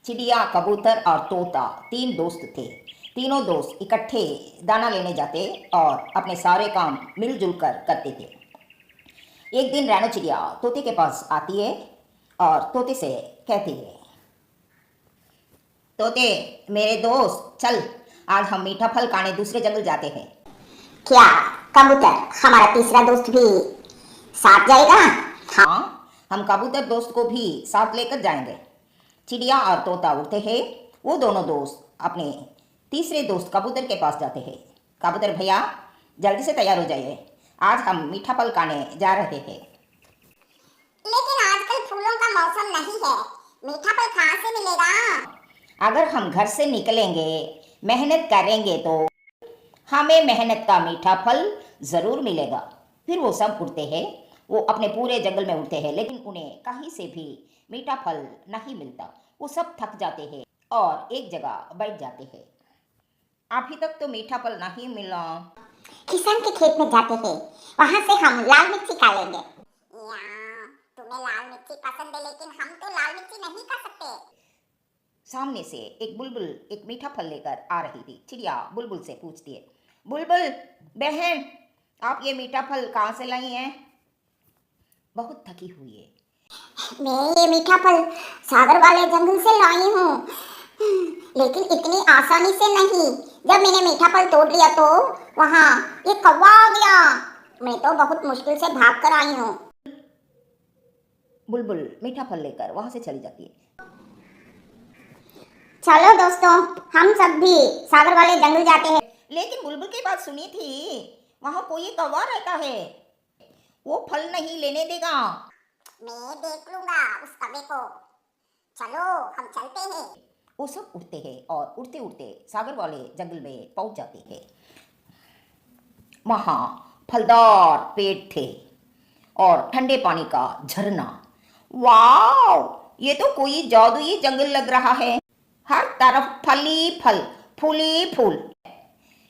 चिड़िया, कबूतर और तोता तीन दोस्त थे। तीनों दोस्त इकट्ठे दाना लेने जाते और अपने सारे काम मिलजुल कर करते थे। एक दिन रैनो चिड़िया तोते के पास आती है और तोते से कहती है, तोते मेरे दोस्त, चल आज हम मीठा फल खाने दूसरे जंगल जाते हैं। क्या कबूतर, हमारा तीसरा दोस्त भी साथ जाएगा? हाँ, हम कबूतर दोस्त को भी साथ लेकर जाएंगे। चिड़िया और तोता उड़ते हैं। वो दोनों दोस्त अपने तीसरे दोस्त कबूतर के पास जाते हैं। कबूतर भैया, जल्दी से तैयार हो जाइए, आज हम मीठा फल खाने जा रहे हैं। लेकिन आजकल फूलों का मौसम नहीं है, मीठा फल कहाँ से मिलेगा? अगर हम घर से निकलेंगे, मेहनत करेंगे तो हमें मेहनत का मीठा फल जरूर मिलेगा। फिर वो सब उड़ते हैं। वो अपने पूरे जंगल में उड़ते हैं, लेकिन उन्हें कहीं से भी मीठा फल नहीं मिलता। वो सब थक जाते हैं और एक जगह बैठ जाते हैं। अभी तक तो मीठा फल नहीं मिला। किसान के खेत में जाते हैं, वहाँ से हम लाल मिर्ची खा लेंगे। तुम्हें लाल मिर्ची पसंद है, लेकिन हम तो लाल मिर्ची नहीं खा सकते। सामने से एक बुलबुल एक मीठा फल लेकर आ रही थी। चिड़िया बुलबुल से पूछती है, बुलबुल बहन, आप ये मीठा फल कहाँ से लाई हैं? बहुत थकी हुई है। मैं ये मीठा फल सागर वाले जंगल से लाई हूँ, लेकिन इतनी आसानी से नहीं। जब मैंने मीठा फल तोड़ लिया तो वहाँ ये कौवा आ गया। मैं तो बहुत मुश्किल से भाग कर आई हूँ। बुलबुल मीठा फल लेकर वहां से चली जाती है। चलो दोस्तों, हम सब भी सागर वाले जंगल जाते हैं। लेकिन बुलबुल की बात सुनी थी, वहां कोई कौवा रहता है, वो फल नहीं लेने देगा। मैं देख लूंगा उस कौवे को। चलो हम चलते हैं। वो सब उड़ते हैं और उड़ते उड़ते सागर वाले जंगल में पहुंच जाते हैं। वहां फलदार पेड़ थे और ठंडे पानी का झरना। वाह, ये तो कोई जादुई जंगल लग रहा है। हर तरफ फल ही फल, फूल ही फूल।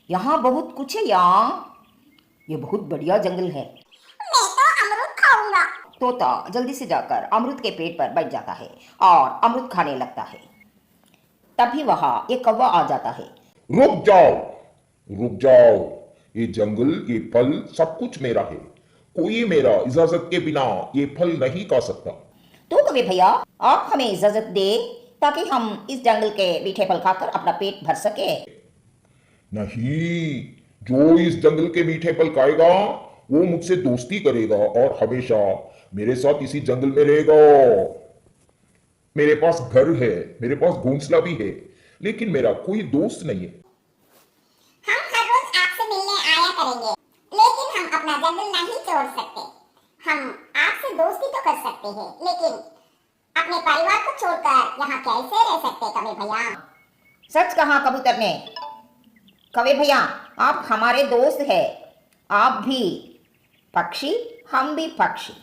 यहाँ बहुत कुछ है यहाँ। ये बहुत बढ़िया जंगल है। मैं तो अमरूद खाऊंगा। तोता जल्दी से जाकर अमरूद के पेड़ पर बैठ जाता है और अमरूद खाने लगता है। तभी वहां एक कौवा आ जाता है। रुक जाओ, रुक जाओ। ये जंगल, ये फल सब कुछ मेरा है। कोई मेरा इजाजत के बिना ये फल नहीं खा सकता। तो कौवे भैया, आप हमें इजाजत दे ताकि हम इस जंगल के मीठे फल खाकर अपना पेट भर सके। नहीं, जो इस जंगल के मीठे फल खाएगा वो मुझसे दोस्ती करेगा और हमेशा मेरे साथ इसी जंगल में रहेगा। मेरे पास घर है, मेरे पास घोंसला भी है, लेकिन मेरा कोई दोस्त नहीं है। हम हर रोज आपसे मिलने आया करेंगे, लेकिन हम अपना जंगल नहीं छोड़ सकते। हम आपसे दोस्ती तो कर सकते हैं, लेकिन अपने परिवार को छोड़कर यहाँ कैसे रह सकते कभी भैया? सच कहा कबूतर ने। कौवे भैया, आप हमारे दोस्त हैं। आप भी पक्षी, हम भी पक्षी।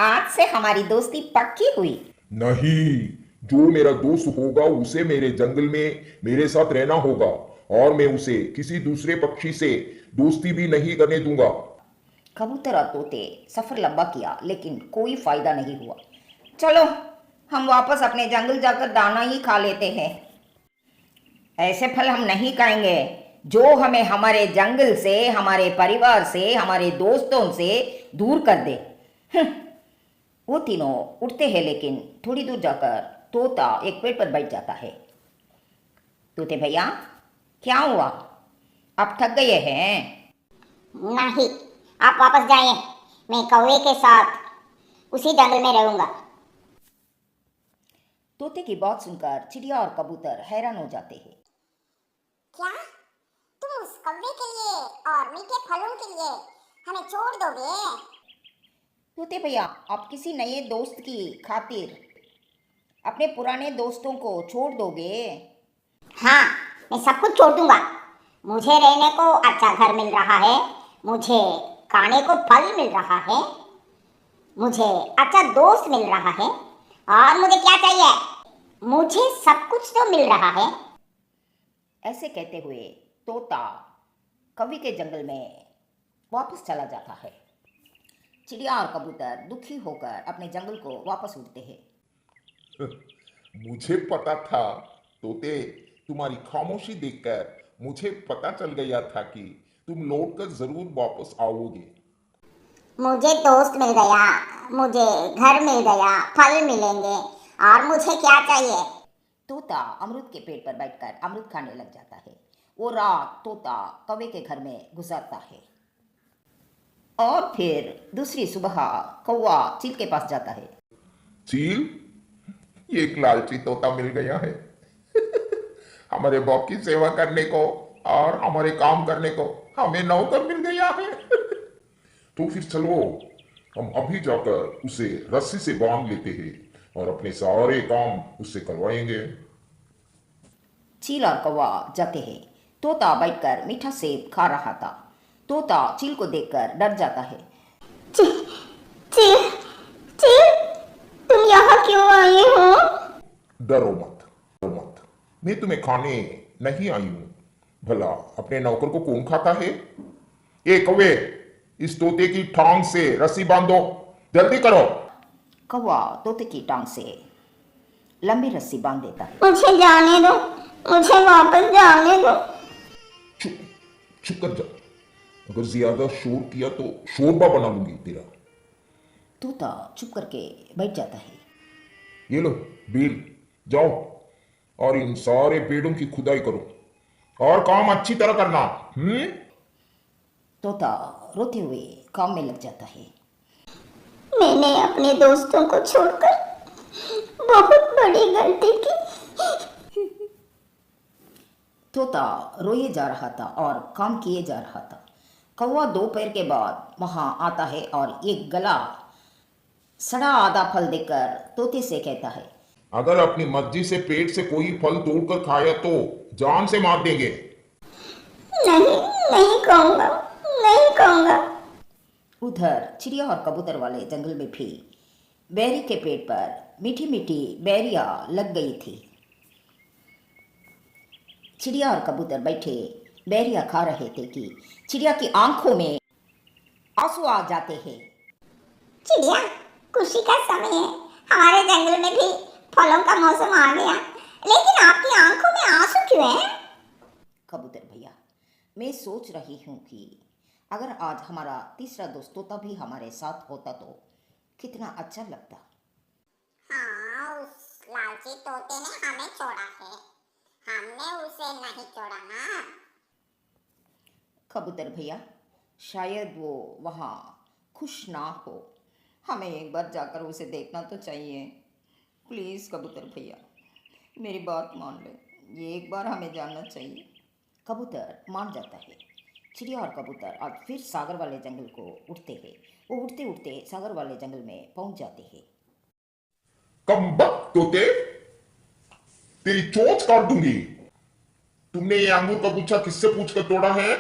आज से हमारी दोस्ती पक्की हुई। नहीं, जो मेरा दोस्त होगा उसे मेरे जंगल में मेरे साथ रहना होगा और मैं उसे किसी दूसरे पक्षी से दोस्ती भी नहीं करने दूंगा। कबूतर और तोते सफर लंबा किया, लेकिन कोई फायदा नहीं हुआ। चलो हम वापस अपने जंगल जाकर दाना ही खा लेते हैं। ऐसे फल हम नहीं खाएंगे जो हमें हमारे जंगल से, हमारे परिवार से, हमारे दोस्तों से दूर कर दे। वो तीनों उड़ते हैं, लेकिन थोड़ी दूर जाकर तोता एक पेड़ पर बैठ जाता है। तोते भैया, क्या हुआ? आप थक गए हैं? नहीं, आप वापस जाइए। मैं कौवे के साथ उसी जंगल में रहूंगा। तोते की बात सुनकर चिड़िया और कबूतर हैरान हो जाते हैं। क्या तुम उस कौवे के लिए और मीठे फलों के लिए हमें छोड़ दोगे? तोते भैया, आप किसी नए दोस्त की खातिर अपने पुराने दोस्तों को छोड़ दोगे? हाँ, मैं सब कुछ छोड़ दूंगा। मुझे रहने को अच्छा घर मिल रहा है, मुझे खाने को फल मिल रहा है, मुझे अच्छा दोस्त मिल रहा है, और मुझे क्या चाहिए? मुझे सब कुछ तो मिल रहा है। ऐसे कहते हुए तोता कौवे के जंगल में वापस चला जाता है। चिड़िया और कबूतर दुखी होकर अपने जंगल को वापस उड़ते हैं। मुझे पता था तोते, तुम्हारी खामोशी देखकर मुझे पता चल गया था कि तुम लौटकर जरूर वापस आओगे। मुझे दोस्त मिल गया, मुझे घर मिल गया, फल मिलेंगे, और मुझे क्या चाहिए? तोता अमरूद के पेड़ पर बैठकर अमरूद खाने लग जाता है। वो रात तोता कौवे के घर में गुजारता है और फिर दूसरी सुबह कौवा चील के पास जाता है। चील, ये एक लालची तोता मिल गया है हमारे बाप की सेवा करने को और हमारे काम करने को हमें नौकर मिल गया है तो फिर चलो, हम अभी जाकर उसे रस्सी से बांध लेते हैं और अपने सारे काम उससे करवाएंगे। चील और कौवा जाते हैं। तोता बैठकर मीठा सेब खा रहा था। तोता चील को देखकर डर जाता है। चील, चील, चील, तुम यहाँ क्यों आए हो? डरो मत, डरो मत, मैं तुम्हें खाने नहीं आई हूं। भला अपने नौकर को कौन खाता है? ए कौवे, इस तोते की टांग से रस्सी बांधो, जल्दी करो। कौवा तोते की टांग से लंबी रस्सी बांध देता है। मुझे जाने दो, मुझे वापस जाने दो। चुप, चुप कर जा। अगर ज्यादा शोर किया तो शोरबा बना लूंगी तेरा। तोता चुप करके बैठ जाता है। ये लो बिल, जाओ और इन सारे पेड़ों की खुदाई करो और काम अच्छी तरह करना। तोता रोते हुए काम में लग जाता है। मैंने अपने दोस्तों को छोड़कर बहुत बड़ी गलती की। तोता रोए जा रहा था और काम किए जा रहा था। कौवा दोपहर के बाद वहां आता है और एक गला सड़ा आधा फल देकर तोते से कहता है, अगर अपनी मर्जी से पेट से कोई फल तोड़कर खाया तो जान से मार देंगे। नहीं, नहीं कहूँगा, नहीं कहूँगा। उधर चिड़िया और कबूतर वाले जंगल में भी बैरी के पेड़ पर मीठी मीठी बैरियां लग गई थी। चिड़िया और कबूतर बैठे बैरियां खा रहे थे कि चिड़िया की आंखों में आंसू आ जाते हैं। चिड़िया, खुशी का समय है, हमारे जंगल में भी फलों का मौसम आ गया, लेकिन आपकी आंखों में आंसू क्यों हैं? कबूतर भैया, मैं सोच रही हूँ कि अगर आज हमारा तीसरा दोस्त तोता भी हमारे साथ होता तो कितना अच्छा लगता। हाँ, उस लालची तोते ने हमें छोड़ा है, हमने उसे नहीं छोड़ा ना। कबूतर भैया, शायद वो वहाँ खुश ना हो। हमें एक बार जाकर उसे देखना तो चाहिए। प्लीज़ कबूतर भैया, मेरी बात मान ले, ये एक बार हमें जानना चाहिए। कबूतर मान जाता है। चिड़िया और कबूतर आज फिर सागर वाले जंगल को उड़ते हैं। वो उड़ते उड़ते सागर वाले जंगल में पहुंच जाते हैं। कमबख्त तोते, तेरी चोंच काट दूंगी। तुमने ये अंगूर का गुच्छा किससे पूछकर तोड़ा है?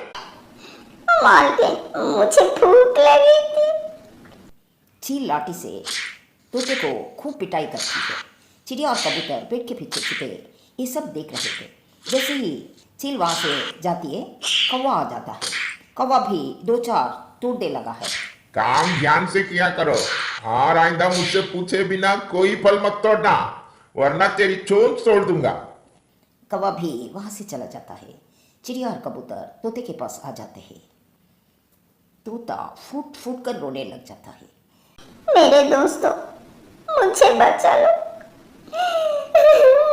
मालकिन, मुझे भूख लगी थी। चील लाठी से तोते को खूब पिटाई करती है। चिड़िया और कबूतर पेड़ के पीछे छिपे ये सब देख रहे थे। जैसे ही चील वहां से जाती है, कौवा आ जाता है। कौवा भी दो चार तोड़ने लगा है। काम ध्यान से किया करो और आइंदा मुझसे पूछे बिना कोई फल मत तोड़ना, वरना तेरी चोंच तोड़ दूंगा। कौवा भी वहां से चला जाता है। चिड़िया और कबूतर तोते के पास आ जाते हैं। तोता फूट फूट कर रोने लग जाता है। मेरे दोस्तों, मुझे बचा लो,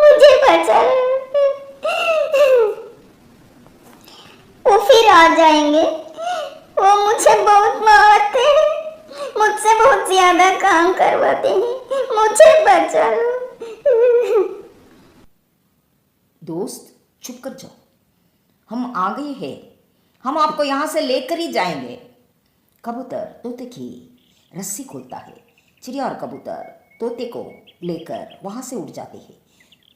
मुझे बचा लो। वो फिर आ जाएंगे, वो मुझे बहुत मारते हैं, मुझसे बहुत ज्यादा काम करवाते हैं, मुझे बचा लो। दोस्त चुप कर जाओ, हम आ गए हैं, हम आपको यहाँ से लेकर ही जाएंगे। कबूतर तोते की रस्सी खोलता है। चिड़िया और कबूतर तोते को लेकर वहाँ से उड़ जाते हैं।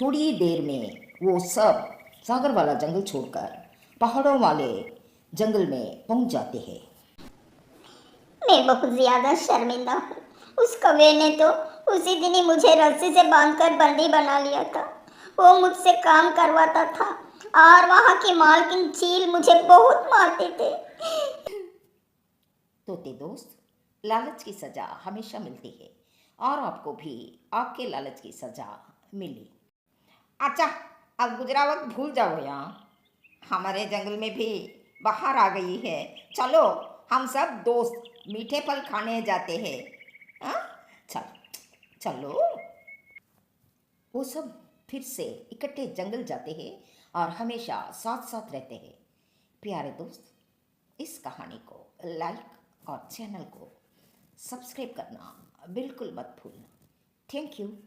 थोड़ी ही देर में वो सब सागर वाला जंगल छोड़कर पहाड़ों वाले जंगल में पहुँच जाते हैं। मैं बहुत ज्यादा शर्मिंदा हूँ। उस कौवे ने तो उसी दिन ही मुझे रस्सी से बांधकर बंदी बना लिया था। वो मुझसे काम करवाता था और वहाँ की मालकिन चील मुझे बहुत मारते थे। तोते दोस्त, लालच की सजा हमेशा मिलती है और आपको भी आपके लालच की सजा मिली। अच्छा, अब गुजरा वक्त भूल जाओ यहाँ। हमारे जंगल में भी बाहर आ गई है। चलो, हम सब दोस्त मीठे फल खाने जाते हैं। हाँ, चल, चलो। वो सब फिर से इकट्ठे जंगल जाते हैं और हमेशा साथ साथ रहते हैं। प्यारे दोस्त, इस कहानी को लाइक और चैनल को सब्सक्राइब करना बिल्कुल मत भूलना। Thank you.